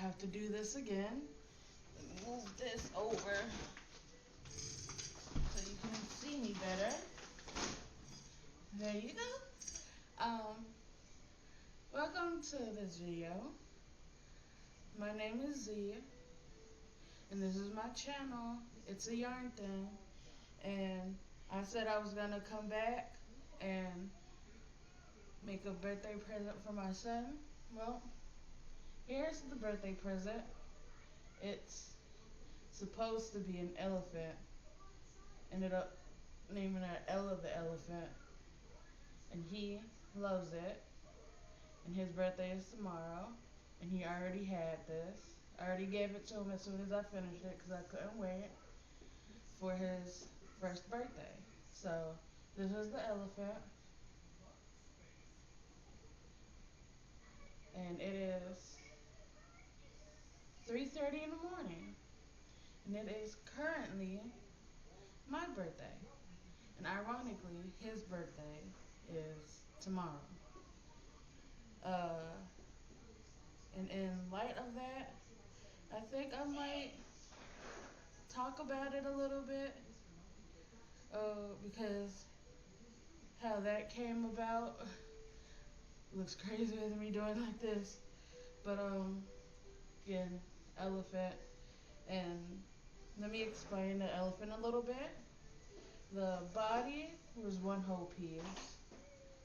have to do this again. Let me move this over so you can see me better. There you go. Welcome to this video. My name is Z, and this is my channel. It's a yarn thing, and I said I was gonna come back and make a birthday present for my son. Well, here's the birthday present. It's supposed to be an elephant. Ended up naming her Ella the elephant, and he loves it. And his birthday is tomorrow, and he already had this. I already gave it to him as soon as I finished it because I couldn't wait for his first birthday. So this is the elephant, and it is 3:30 in the morning, and it is currently my birthday. And ironically, his birthday is tomorrow. And in light of that, I think I might talk about it a little bit, because how that came about looks crazy with me doing like this. But again, elephant, and let me explain the elephant a little bit. The body was one whole piece.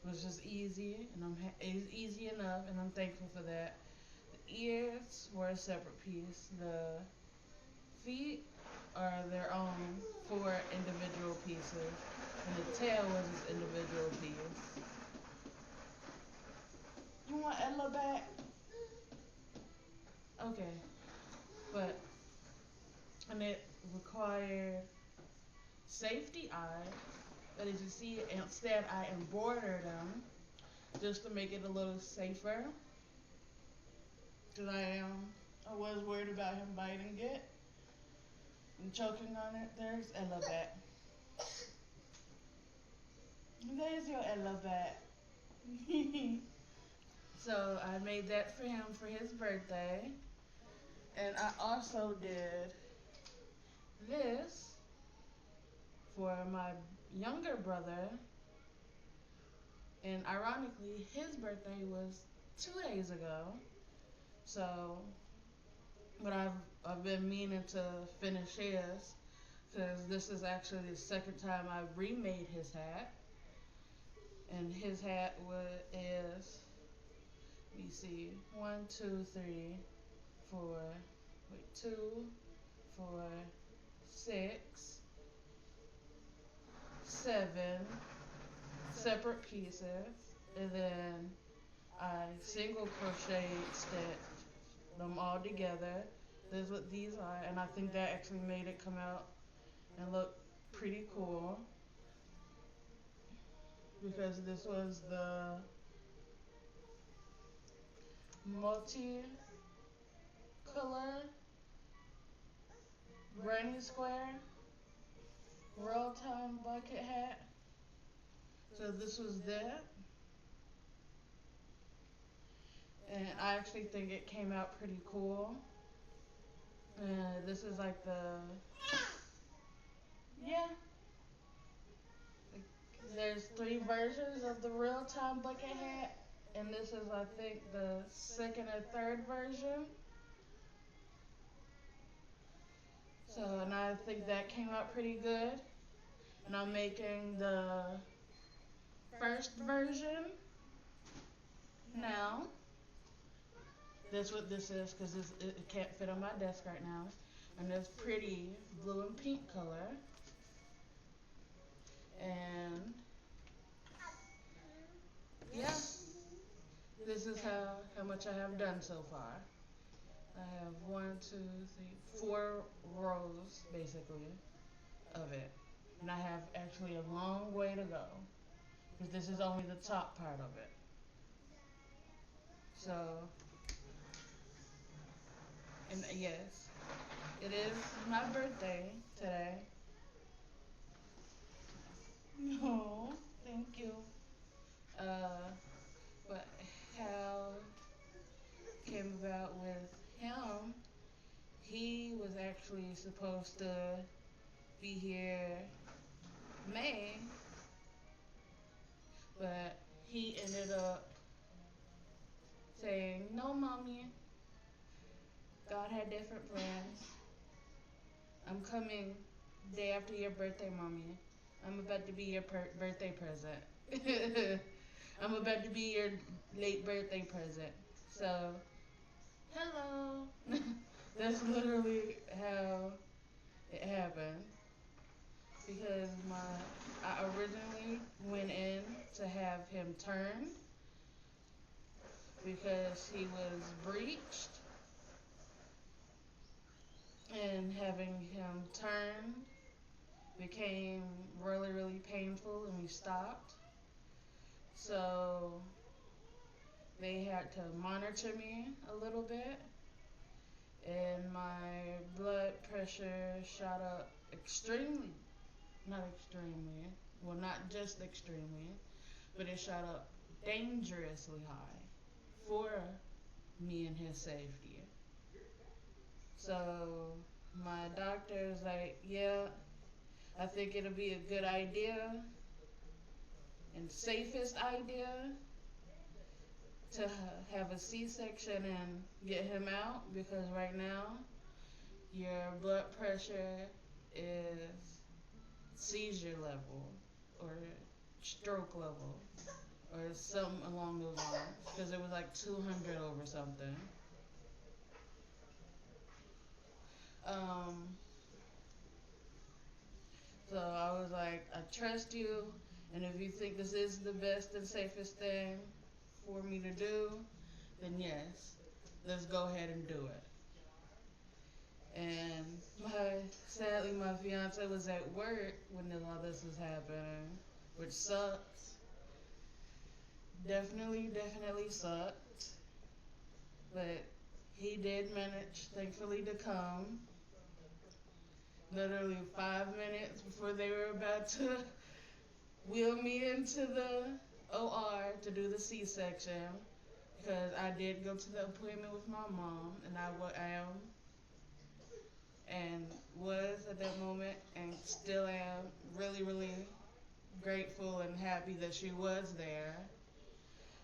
It was just easy, and it's easy enough, and I'm thankful for that. The ears were a separate piece. The feet are their own 4 individual pieces, and the tail was its individual piece. You want Ella back? Okay, and it required safety eyes. But as you see, instead I embroidered them just to make it a little safer, because I was worried about him biting it and choking on it. There's Ella back. There's your Ella back. So I made that for him for his birthday, and I also did this for my younger brother, and ironically his birthday was 2 days ago. So, but I've been meaning to finish his, because this is actually the second time I remade his hat, and his hat is, let me see, 1, 2, 3, 4, 2, 4, 6, 7 separate pieces, and then I single crochet stitched them all together. This is what these are, and I think that actually made it come out and look pretty cool, because this was the multi-color granny square roll-time bucket hat. So this was that, and I actually think it came out pretty cool. This is like there's 3 versions of the real-time bucket hat, and this is, I think, the 2nd or 3rd version. So, and I think that came out pretty good. And I'm making the 1st version now. That's what this is, because it can't fit on my desk right now. And it's pretty blue and pink color. And yeah, this is how much I have done so far. I have 1, 2, 3, 4 rows basically of it, and I have actually a long way to go, because this is only the top part of it. So, and yes, it is my birthday today. No, thank you. But how came about with him actually supposed to be here May, but he ended up saying, "No, mommy, God had different plans. I'm coming day after your birthday, mommy. I'm about to be your birthday present. I'm about to be your late birthday present." So, hello. That's literally how it happened. Because I originally went in to have him turned because he was breached, and having him turned became really, really painful, and we stopped. So they had to monitor me a little bit, and my blood pressure shot up extremely, not extremely, well, not just extremely, but it shot up dangerously high for me and his safety. So my doctor was like, "Yeah, I think it'll be a good idea and safest idea to have a C-section and get him out, because right now your blood pressure is seizure level or stroke level or something along those lines, because it was like 200 over something." Um, so I was like, "I trust you, and if you think this is the best and safest thing for me to do, then yes, let's go ahead and do it." And sadly, my fiance was at work when all this was happening, which sucks. Definitely sucked. But he did manage, thankfully, to come. Literally 5 minutes before they were about to wheel me into the OR to do the C-section, because I did go to the appointment with my mom, and I am and was at that moment and still am really, really grateful and happy that she was there.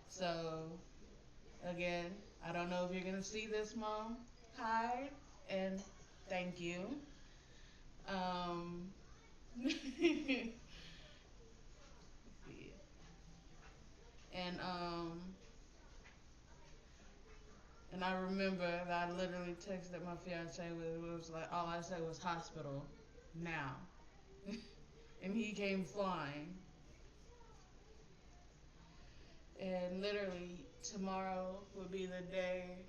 So, again, I don't know if you're going to see this, Mom. Hi, and thank you. Um, and and I remember that I literally texted my fiance was like, all I said was hospital now. And he came flying. And literally tomorrow would be the day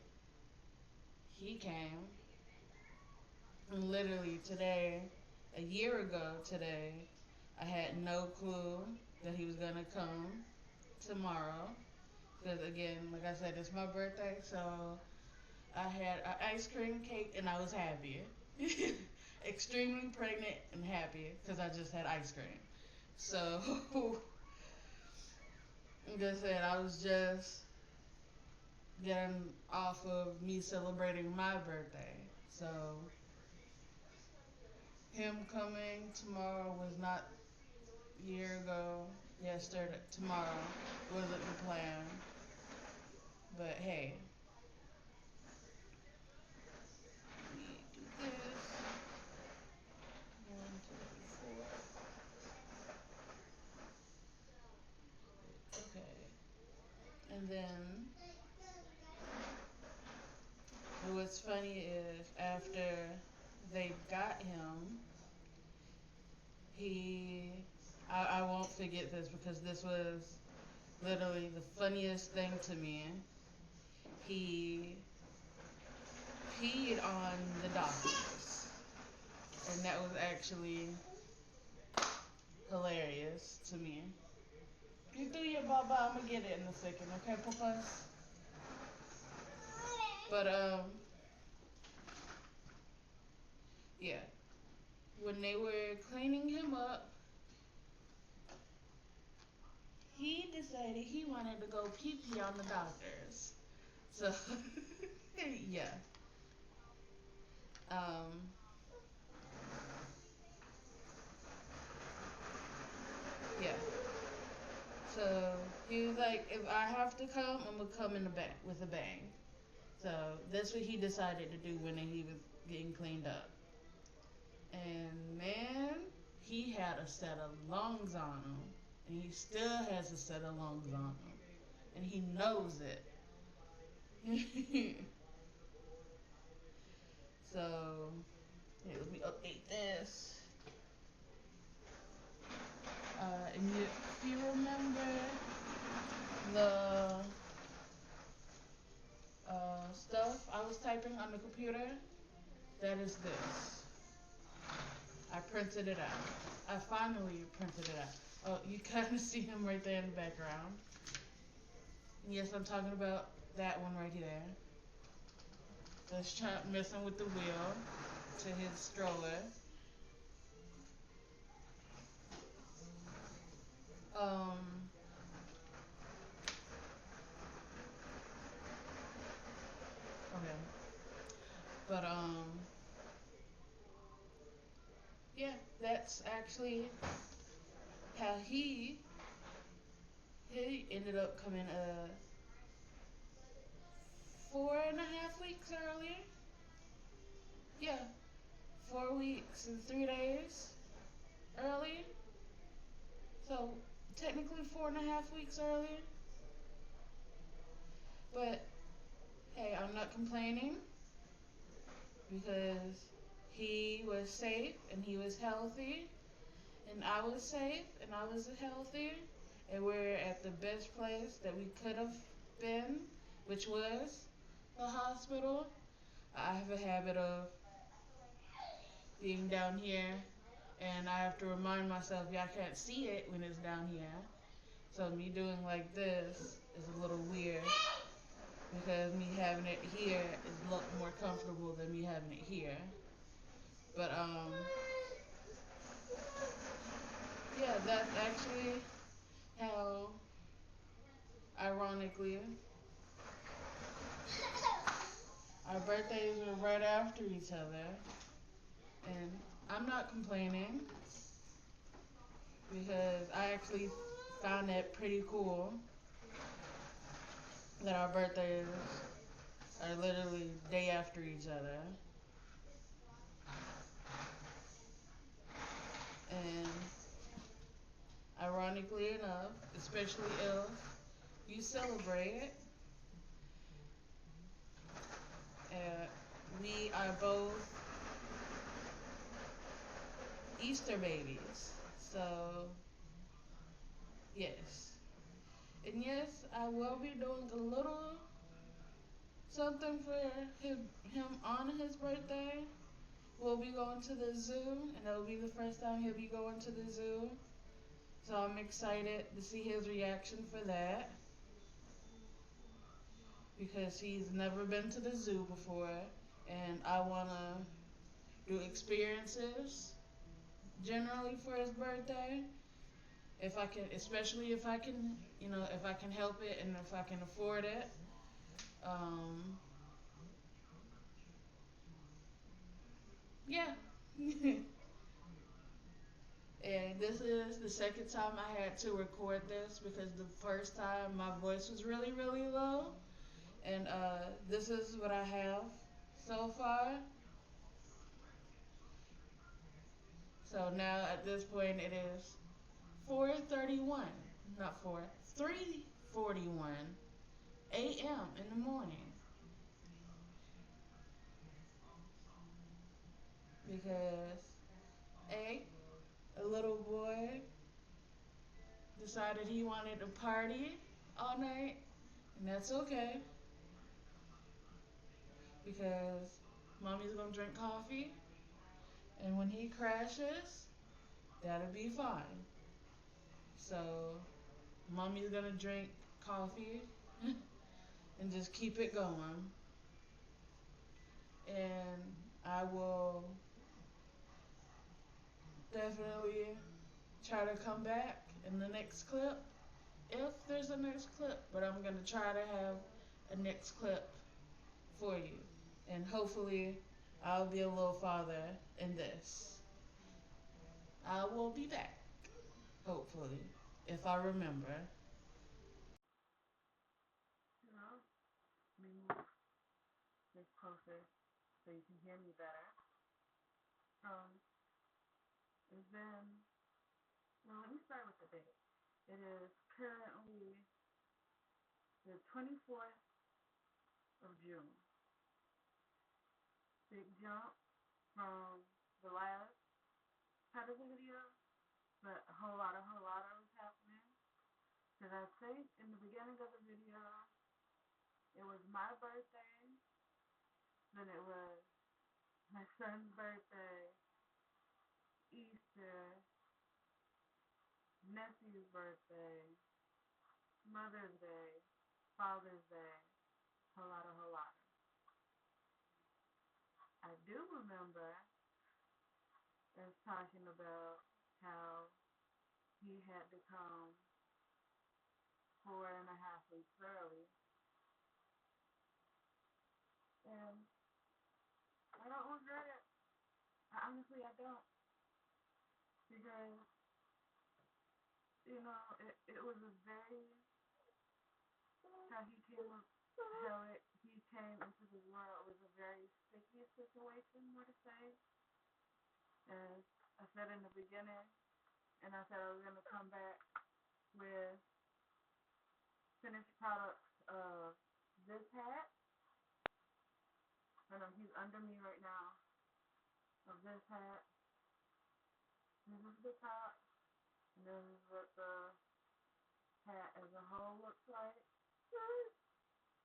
he came. And literally today, a year ago today, I had no clue that he was gonna come tomorrow. Because again, like I said, it's my birthday, so I had an ice cream cake and I was happy. Extremely pregnant and happy because I just had ice cream. So, like I said, I was just getting off of me celebrating my birthday. So, him coming tomorrow was not a year ago, yesterday, tomorrow wasn't the plan. But hey, let me do this. 1, 2, 4. Okay. And then what's funny is after they got him, he, I won't forget this because this was literally the funniest thing to me. He peed on the doctors, and that was actually hilarious to me. You do your baba, I'm gonna get it in a second, okay, Papa? But yeah, when they were cleaning him up, he decided he wanted to go pee pee on the doctors. So yeah. So he was like, if I have to come, I'm gonna come in the back with a bang. So that's what he decided to do when he was getting cleaned up. And man, he had a set of lungs on him, and he still has a set of lungs on him, and he knows it. So, yeah, let me update this. And if you remember the stuff I was typing on the computer, that is this. I printed it out. I finally printed it out. Oh, you kind of see him right there in the background. Yes, I'm talking about that one right there. That's messing with the wheel to his stroller. Um, okay. But, yeah, that's actually how he ended up coming 4.5 weeks earlier. Yeah, 4 weeks and 3 days earlier. So technically 4.5 weeks earlier. But hey, I'm not complaining because he was safe and he was healthy, and I was safe and I was healthy, and we're at the best place that we could have been, which was the hospital. I have a habit of being down here, and I have to remind myself, y'all can't see it when it's down here. So me doing like this is a little weird because me having it here is a lot more comfortable than me having it here. But yeah, that's actually how, ironically, our birthdays were right after each other, and I'm not complaining because I actually found that pretty cool that our birthdays are literally day after each other. And ironically enough, especially if you celebrate it, we are both Easter babies. So, yes. And yes, I will be doing a little something for him on his birthday. We'll be going to the zoo, and it'll be the first time he'll be going to the zoo. So I'm excited to see his reaction for that because he's never been to the zoo before, and I want to do experiences generally for his birthday. If I can, especially if I can, if I can help it and if I can afford it. Um, yeah. And this is the second time I had to record this because the first time my voice was really, really low. And this is what I have so far. So now at this point it is 4:31, not 4, 3:41 a.m. in the morning because a little boy decided he wanted to party all night, and that's okay because mommy's gonna drink coffee, and when he crashes, that'll be fine. So mommy's gonna drink coffee and just keep it going, and I will definitely try to come back in the next clip if there's a next clip, but I'm gonna try to have a next clip for you, and hopefully I'll be a little farther in this. I will be back, hopefully, if I remember. me move this closer so you can hear me better. And then, well, let me start with the date. It is currently the 24th of June. Big jump from the last part of the video, but a whole lot was happening. Because I say in the beginning of the video, it was my birthday, then it was my son's birthday, Easter, nephew's birthday, Mother's Day, Father's Day, whole lot. I do remember us talking about how he had to come 4.5 weeks early. And I don't regret it. Honestly, I don't. Because, you know, it was a very, how he came into the world was a very sticky situation, more to say. As I said in the beginning, and I said I was going to come back with finished products of this hat. And he's under me right now. Of this hat. This is the top. And this is what the hat as a whole looks like.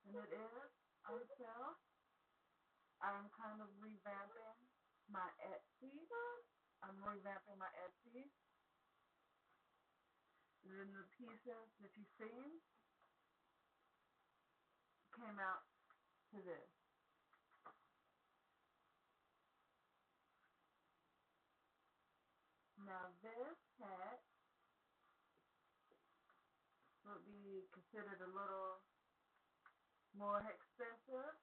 And it is on sale. I'm kind of revamping my Etsy. And then the pieces that you've seen came out to this. Now this hat would be considered a little more expensive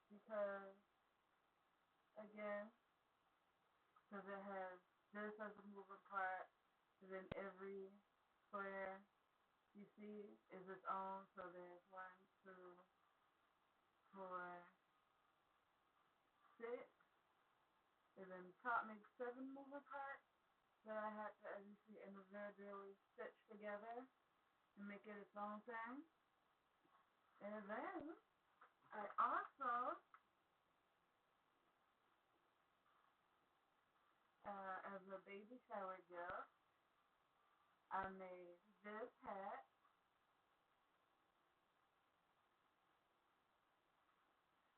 because, again, because it has this as a moving part, and then every square you see is its own. So there's 1, 2, 4, 6, and then top makes 7 moving parts that I had to, as you see, individually stitch together and make it its own thing. And then I also, as a baby shower gift, I made this hat.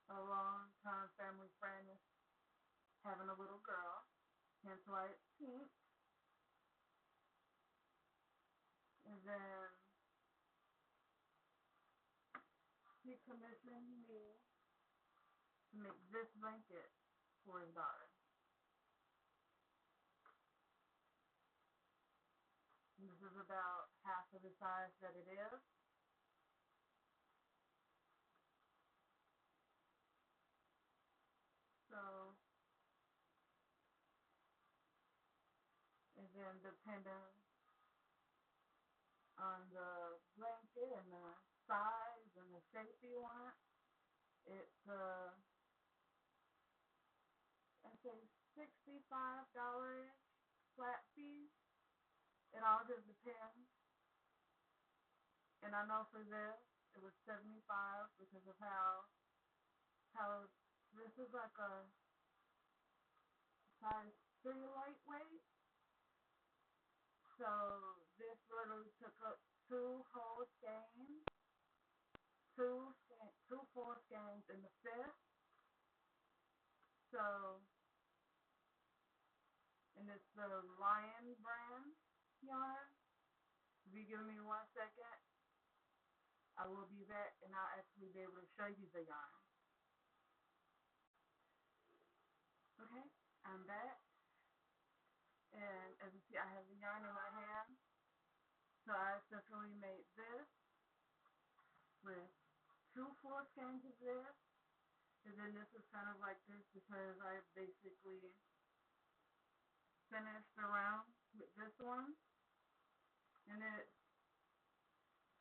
A long-time family friend is having a little girl, hence why it's pink. And then he commissioned me to make this blanket for his daughter. And this is about half of the size that it is. So, and then depending on the blanket and the size and the shape you want, it's I say $65 flat fee. It all just depends. And I know for this it was $75 because of how this is like a size 3 lightweight. So this literally took up 2 whole skeins, 2 full skeins in the fifth. So, and it's the Lion brand yarn. If you give me 1 second, I will be back and I'll actually be able to show you the yarn. Okay, I'm back. And as you see, I have the yarn in my hand. So I essentially made this with 2 full skeins of this. And then this is kind of like this because I basically finished around with this one. And it's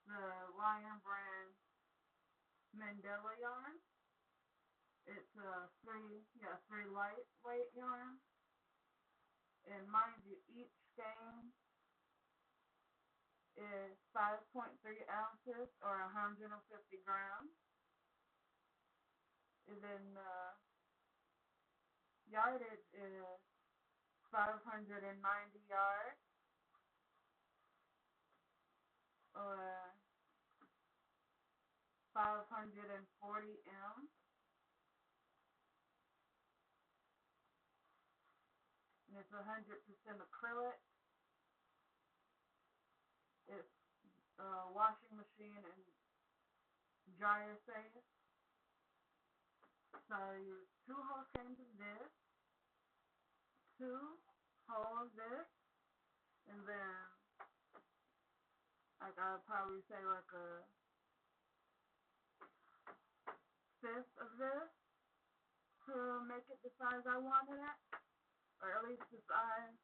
the Lion brand Mandela yarn. It's a three lightweight yarn. And mind you, each skein is 5.3 ounces or 150 grams. And then yardage is 590 yards or 540 m. And it's 100% acrylic. It's washing machine and dryer safe. So I use 2 whole skeins of this, 2 whole of this, and then like I'll probably say like a fifth of this to make it the size I wanted it, or at least the size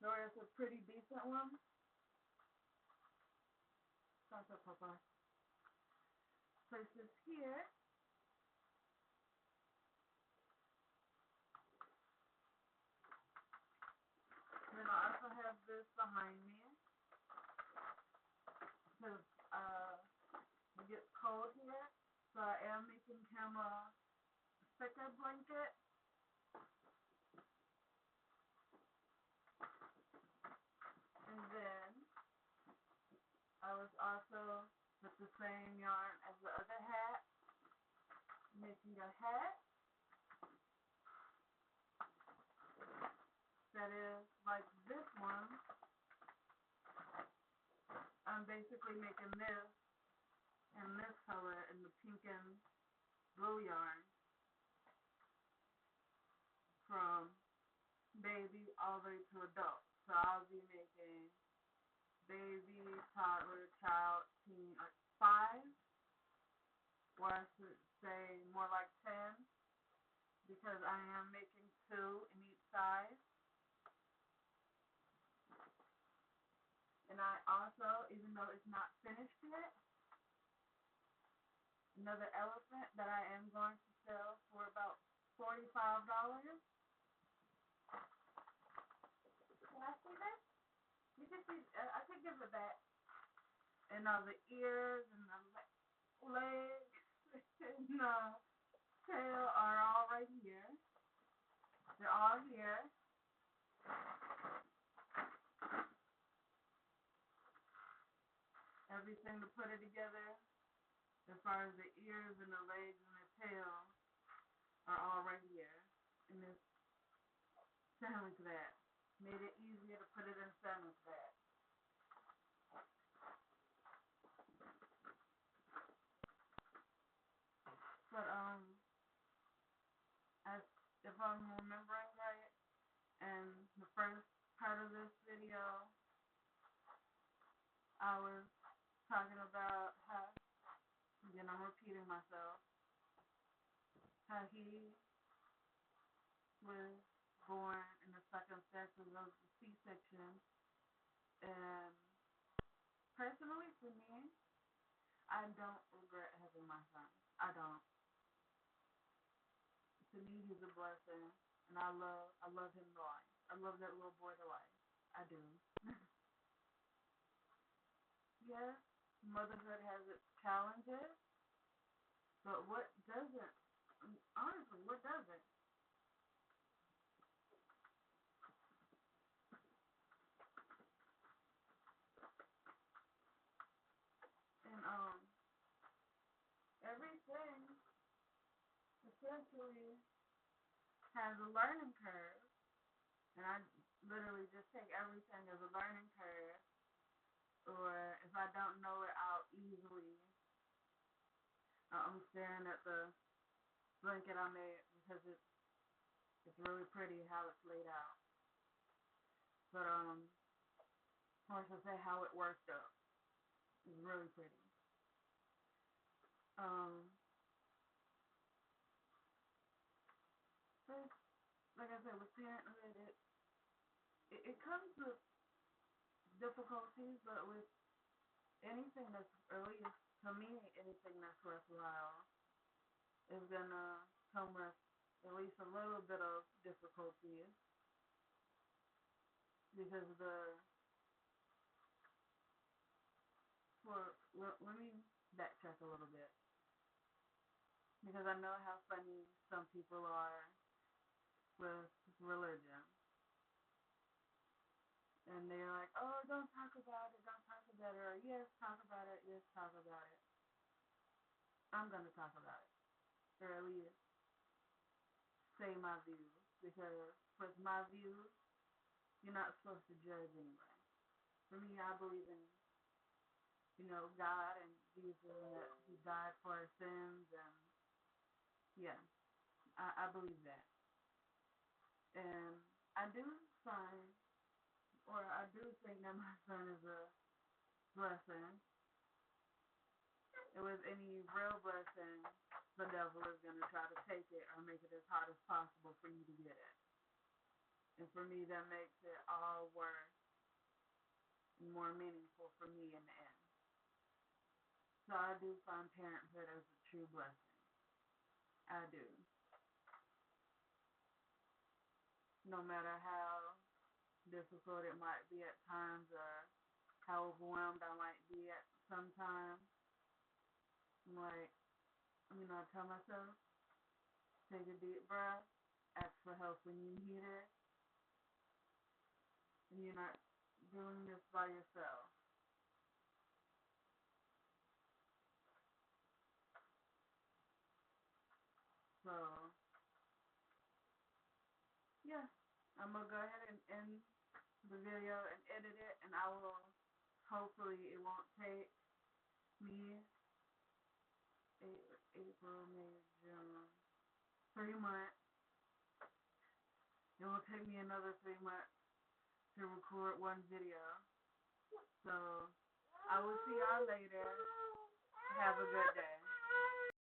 where it's a pretty decent one. So Papa. Place this here. And then I also have this behind me because it gets cold here, so I am making him a thicker blanket. And then I was also with the same yarn as the other hat, making a hat that is like this one. I'm basically making this in this color in the pink and blue yarn from baby all the way to adult. So I'll be making baby, toddler, child, teen, 5, or I should say more like 10, because I am making 2 in each size. And I also, even though it's not finished yet, another elephant that I am going to sell for about $45. Can I see that? You can see, I can give it back. And the ears and the legs and the tail are all right here. They're all here. Everything to put it together, as far as the ears and the legs and the tail, are all right here. And this sandwich bag made it easier to put it in sandwich bag. But as if I'm remembering right, and the first part of this video, I was talking about how, again, I'm repeating myself, how he was born in the circumstances of the C-section. And personally, for me, I don't regret having my son. I don't. To me, he's a blessing, and I love him to life. I love that little boy to life. I do. Yes, motherhood has its challenges, but what doesn't? Honestly, what doesn't? And everything essentially has a learning curve, and I literally just take everything as a learning curve. Or if I don't know it, I'll easily. I'm staring at the blanket I made because it's really pretty how it's laid out. But or I should say how it worked up. It's really pretty. So like I said, with parenthood, it comes with difficulties, but with anything that's early to me, anything that's worthwhile is gonna come with at least a little bit of difficulty, because let me backtrack a little bit, because I know how funny some people are with religion, and they're like, oh, don't talk about it, or yes, talk about it, yes, talk about it. I'm gonna talk about it, or at least say my views, because with my views, you're not supposed to judge anyway. For me, I believe in, God and Jesus, and that He died for our sins, and yeah, I believe that. And I do find, or I do think that my son is a blessing. And with any real blessing, the devil is going to try to take it or make it as hard as possible for you to get it. And for me, that makes it all worse and more meaningful for me in the end. So I do find parenthood as a true blessing. I do. No matter how difficult it might be at times, or how overwhelmed I might be at sometimes, I'm like, I tell myself, take a deep breath, ask for help when you need it, and you're not doing this by yourself. So, yeah, I'm going to go ahead and end the video and edit it, and I will, hopefully it won't take me April, May, June, 3 months. It will take me another 3 months to record one video. So, I will see y'all later. Have a good day.